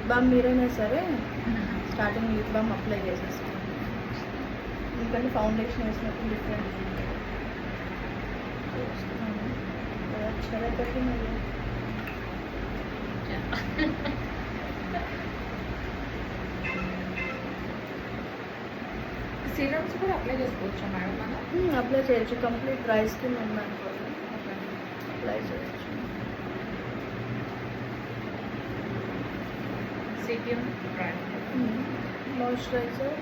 Lip balm మీరైనా సరే starting lip balm apply చేసేస్తాను, ఎందుకంటే ఫౌండేషన్ వేసినప్పుడు డిఫరెంట్ ఉంటుంది. సరే పెట్టి మరి సీరమ్స్ కూడా అప్లై చేసుకోవచ్చా మేడం మనం? అప్లై చేయొచ్చు. కంప్లీట్ డ్రై స్కిన్ ఉందనుకోండి అప్లై చేయొచ్చు. సిపిఎం మాయిశ్చరైజర్,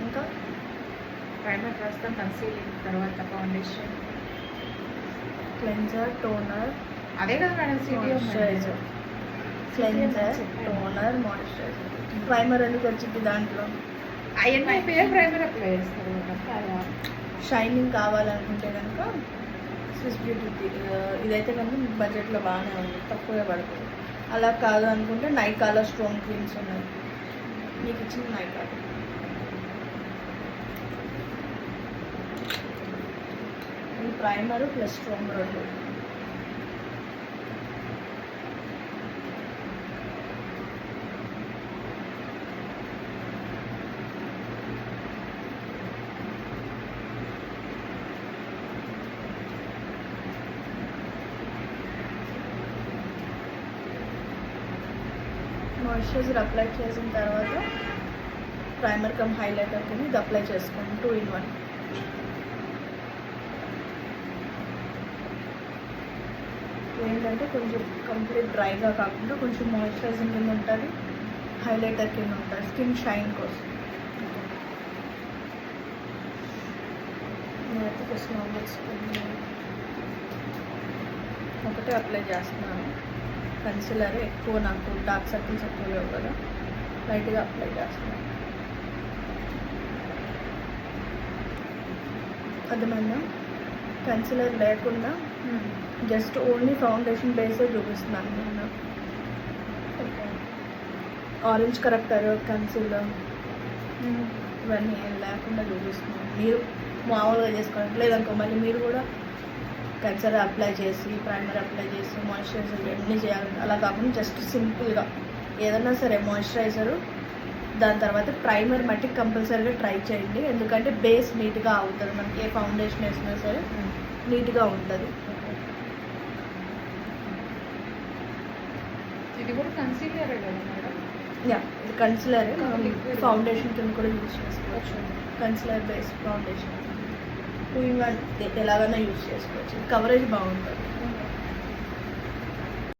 ఇంకా ప్రైమర్ రాస్తాం, కన్సీలింగ్, తర్వాత ఫౌండేషన్, క్లెన్జర్, టోనర్, అదే కదా madam CPM. Moisturiser, cleanser, toner, moisturiser. Primer ఎందుకు వచ్చింది దాంట్లో? అవన్నీ పేరు ప్రైమర్ అప్లై చేస్తారు కదా. షైనింగ్ కావాలనుకుంటే కనుక స్విస్ బ్యూటీ ఇదైతే కనుక బడ్జెట్లో బాగానే ఉంది, తక్కువే పడుతుంది. అలా కాదు అనుకుంటే నైకాలో స్ట్రాంగ్ క్రీమ్స్ ఉన్నాయి, మీకు ఇచ్చిన నైకా. ఇది ప్రైమర్ ప్లస్ స్ట్రాంగ్ రెండు. మాయిశ్చరైజర్ అప్లై చేసిన తర్వాత ప్రైమర్ కమ్ హైలైటర్ కింద ఇది అప్లై చేసుకోండి, 2 in 1. ఏంటంటే కొంచెం కంప్లీట్ డ్రైగా కాకుండా కొంచెం మాయిశ్చరైజింగ్ కింద ఉంటుంది, హైలైటర్ కింద ఉంటుంది, స్కిన్ షైన్ కోసం. నేనైతే ఫస్ట్ నార్మల్ స్కిన్ ఒకటే అప్లై చేస్తున్నాను. కన్సిలర్ ఎక్కువ నాకు డార్క్ సర్కిల్స్ ఎక్కువ లేవు కదా, లైట్గా అప్లై చేస్తున్నాను. అర్థమైందా? కన్సిలర్ లేకుండా జస్ట్ ఓన్లీ ఫౌండేషన్ బేసే చూపిస్తున్నాను నేను. ఆరెంజ్ కరెక్టర్, కన్సిలర్ ఇవన్నీ ఏం లేకుండా చూపిస్తున్నాను. మీరు మామూలుగా చేసుకోండి, లేదనుకో మళ్ళీ మీరు కూడా కన్సిలర్ అప్లై చేసి, ప్రైమర్ అప్లై చేసి, మాయిశ్చరైజర్ ఇవన్నీ చేయాలి. అలా కాకుండా జస్ట్ సింపుల్గా ఏదన్నా సరే మాయిశ్చరైజరు, దాని తర్వాత ప్రైమర్ మట్టి కంపల్సరీగా ట్రై చేయండి, ఎందుకంటే బేస్ నీట్గా అవుతుంది. మనకి ఏ ఫౌండేషన్ వేసినా సరే నీట్గా ఉంటుంది. ఇది కూడా కన్సీలర్ కదా మేడం? యా, ఇది కన్సిలర్ ఫౌండేషన్ కింద కూడా యూజ్ చేసుకోవచ్చు. కన్సిలర్ బేస్ ఫౌండేషన్ 2 in 1 ఎలాగైనా యూజ్ చేసుకోవచ్చు. కవరేజ్ బాగుంటుంది.